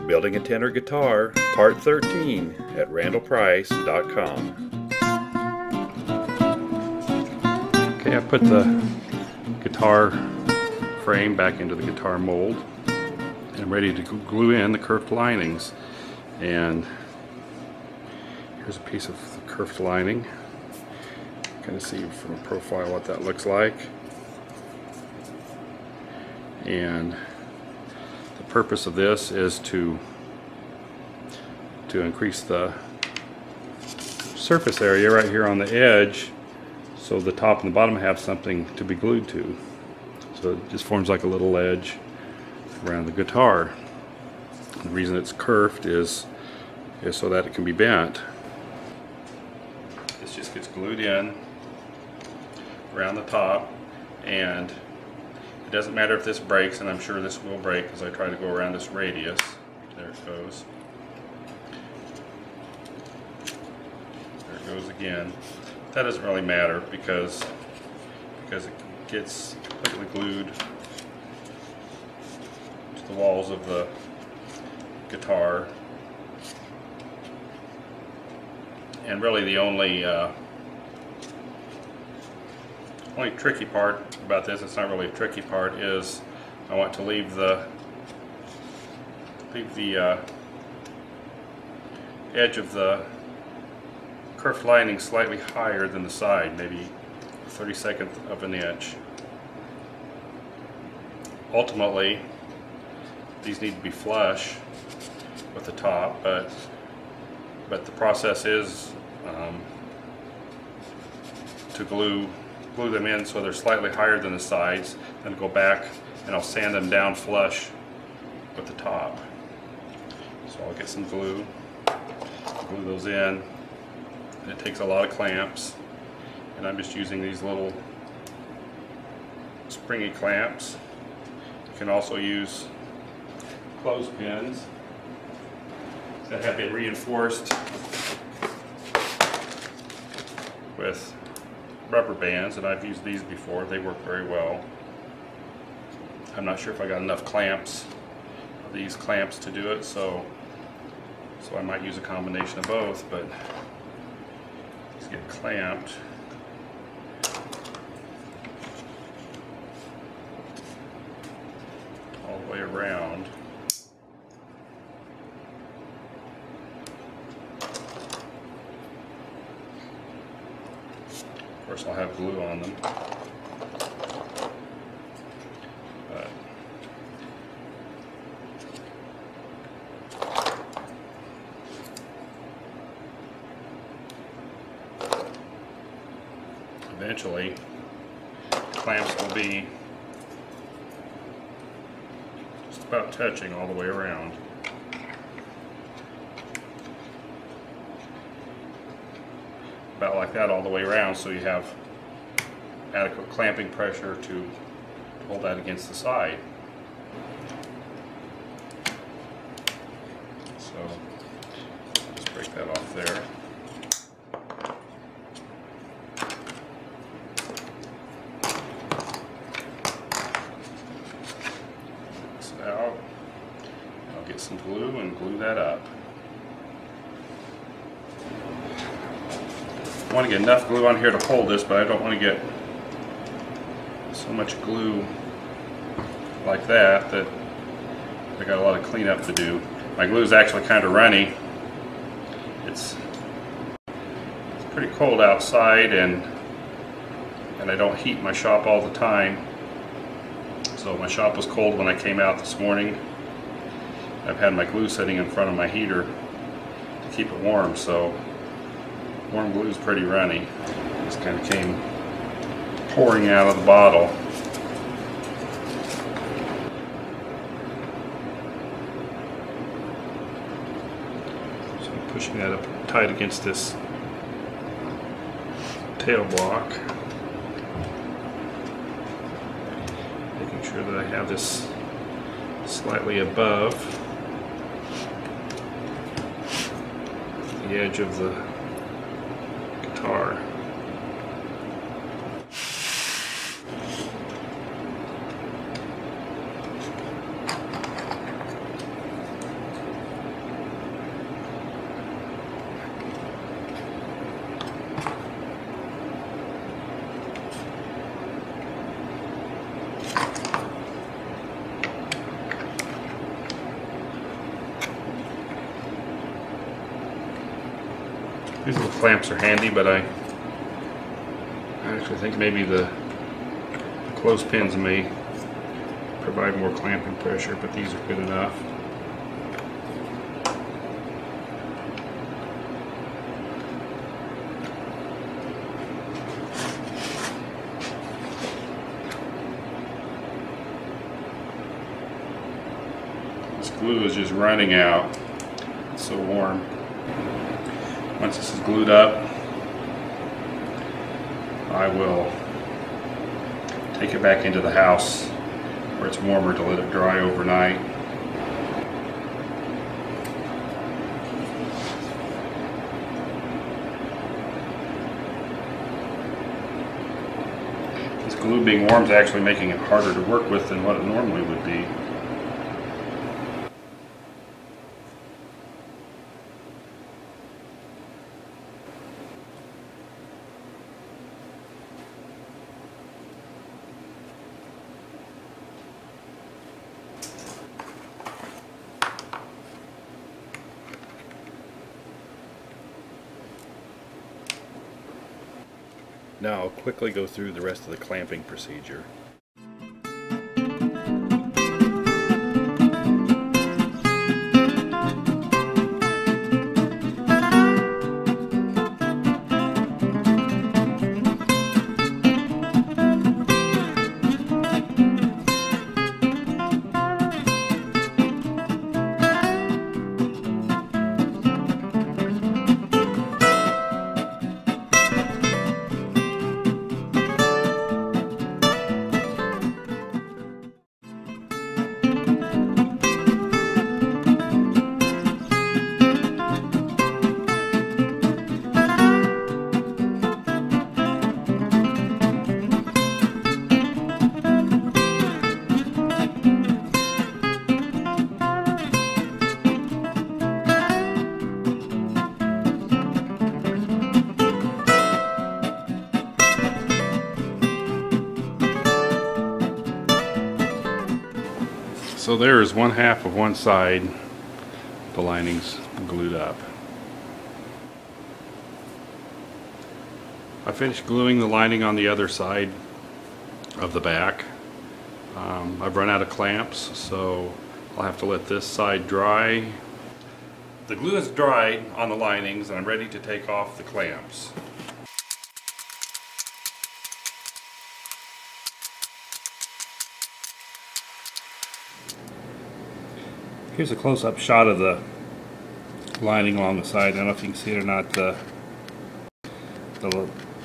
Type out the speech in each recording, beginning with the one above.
Building a Tenor Guitar, Part 13 at randallprice.com. Okay, I put the guitar frame back into the guitar mold and I'm ready to glue in the kerfed linings. And here's a piece of the kerfed lining. Kind of see from a profile what that looks like. And the purpose of this is to increase the surface area right here on the edge, so the top and the bottom have something to be glued to. So it just forms like a little edge around the guitar. The reason it's kerfed is so that it can be bent. This just gets glued in around the top, and it doesn't matter if this breaks, and I'm sure this will break because I try to go around this radius. There it goes. There it goes again. That doesn't really matter because it gets completely glued to the walls of the guitar. And really the only tricky part about this, it's not really a tricky part, is I want to leave the edge of the kerfed lining slightly higher than the side, maybe 1/32 of an inch. Ultimately, these need to be flush with the top, but the process is to glue them in so they're slightly higher than the sides, then go back and I'll sand them down flush with the top. So I'll get some glue those in. And it takes a lot of clamps, and I'm just using these little springy clamps. You can also use clothespins that have been reinforced with rubber bands, and I've used these before. They work very well. I'm not sure if I got enough clamps, these clamps, to do it, so I might use a combination of both, but these get clamped. All the way around. Of course, I'll have glue on them, but eventually the clamps will be just about touching all the way around. About like that all the way around, so you have adequate clamping pressure to hold that against the side. So just break that off there. This out. I'll get some glue and glue that up. I want to get enough glue on here to hold this, but I don't want to get so much glue like that I got a lot of cleanup to do. My glue is actually kind of runny. It's pretty cold outside, and I don't heat my shop all the time. So my shop was cold when I came out this morning. I've had my glue sitting in front of my heater to keep it warm, so warm glue is pretty runny. Just kind of came pouring out of the bottle. So I'm pushing that up tight against this tail block, making sure that I have this slightly above the edge of the guitar. clamps are handy, but I actually think maybe the clothespins may provide more clamping pressure, but these are good enough. This glue is just running out. It's so warm. Once this is glued up, I will take it back into the house where it's warmer to let it dry overnight. This glue being warm is actually making it harder to work with than what it normally would be. Now I'll quickly go through the rest of the clamping procedure. So there is one half of one side, the lining's glued up. I finished gluing the lining on the other side of the back. I've run out of clamps, so I'll have to let this side dry. The glue is dried on the linings and I'm ready to take off the clamps. Here's a close-up shot of the lining along the side. I don't know if you can see it or not. The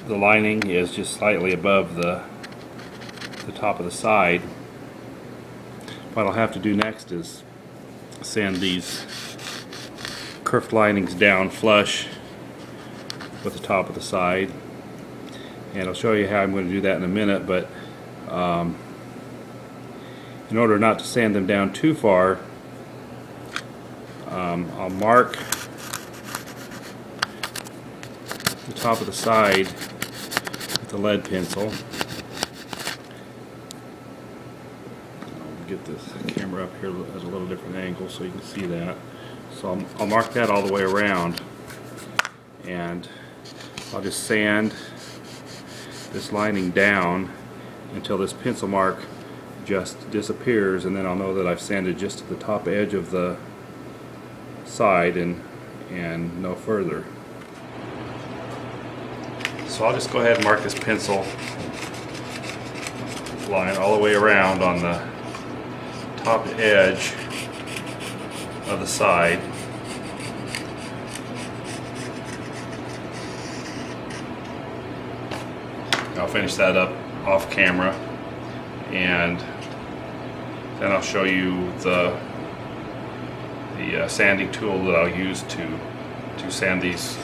lining is just slightly above the top of the side. What I'll have to do next is sand these kerfed linings down flush with the top of the side. And I'll show you how I'm going to do that in a minute, but in order not to sand them down too far, I'll mark the top of the side with the lead pencil. I'll get this camera up here at a little different angle so you can see that. So I'll mark that all the way around, and I'll just sand this lining down until this pencil mark just disappears, and then I'll know that I've sanded just to the top edge of the side and no further. So I'll just go ahead and mark this pencil line all the way around on the top edge of the side. I'll finish that up off camera, and then I'll show you the sanding tool that I'll use to sand these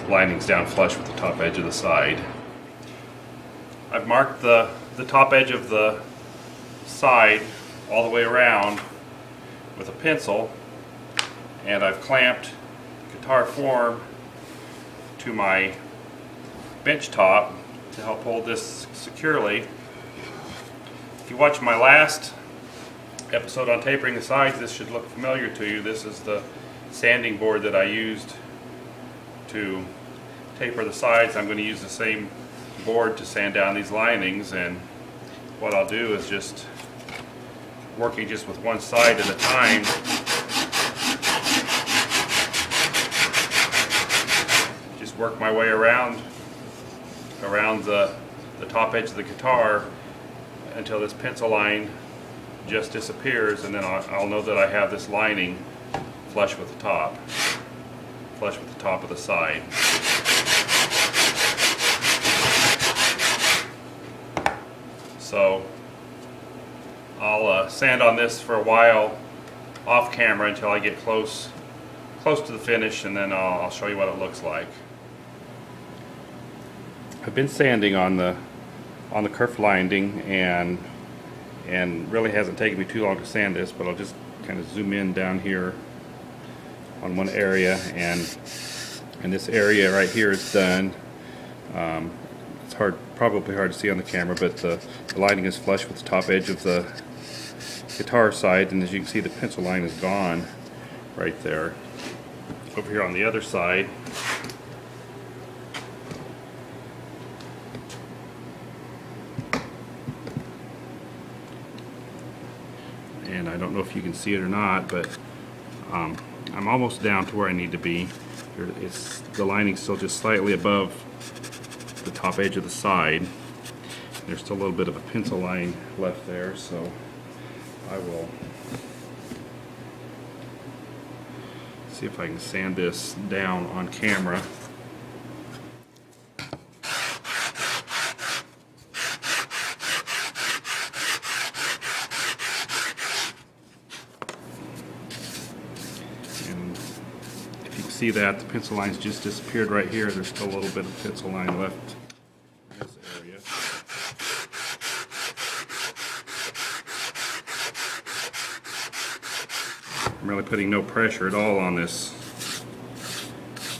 linings down flush with the top edge of the side. I've marked the top edge of the side all the way around with a pencil, and I've clamped the guitar form to my bench top to help hold this securely. If you watch my last episode on tapering the sides, this should look familiar to you. This is the sanding board that I used to taper the sides, I'm going to use the same board to sand down these linings, and what I'll do is just working just with one side at a time. Just work my way around the top edge of the guitar until this pencil line just disappears, and then I'll know that I have this lining flush with the top of the side. So I'll sand on this for a while off camera until I get close to the finish, and then I'll show you what it looks like. I've been sanding on the kerf lining, and really hasn't taken me too long to sand this, but I'll just kind of zoom in down here on one area, and this area right here is done. It's probably hard to see on the camera, but the lining is flush with the top edge of the guitar side, and as you can see, the pencil line is gone right there. Over here on the other side, and I don't know if you can see it or not, but I'm almost down to where I need to be. The lining's still just slightly above the top edge of the side. There's still a little bit of a pencil line left there, so I will see if I can sand this down on camera. See that the pencil line's just disappeared right here. There's still a little bit of pencil line left in this area. I'm really putting no pressure at all on this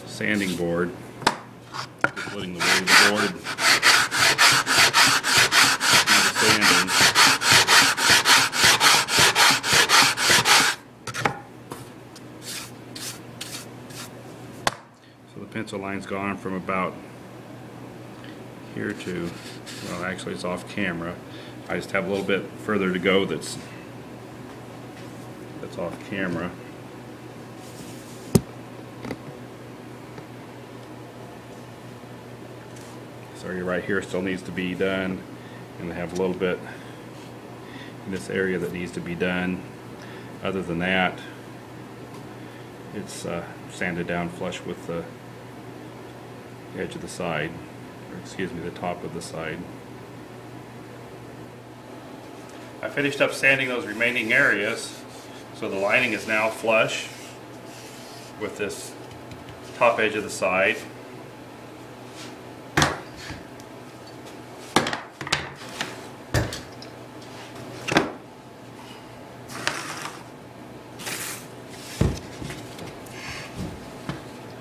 sanding board. Just letting the weight of the board do the sanding. So the pencil line's gone from about here to, well, actually it's off camera. I just have a little bit further to go that's off camera. So right here still needs to be done, and I have a little bit in this area that needs to be done. Other than that, it's sanded down flush with the edge of the side, or excuse me, the top of the side. I finished up sanding those remaining areas, so the lining is now flush with this top edge of the side.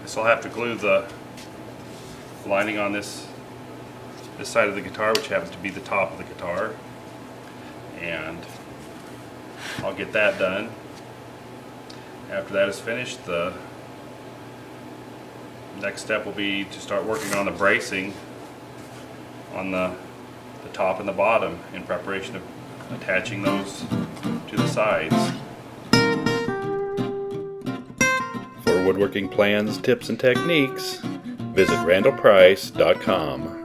I still have to glue the lining on this side of the guitar, which happens to be the top of the guitar, and I'll get that done. After that is finished, the next step will be to start working on the bracing on the top and the bottom in preparation of attaching those to the sides. For woodworking plans, tips, and techniques, visit randallprice.com.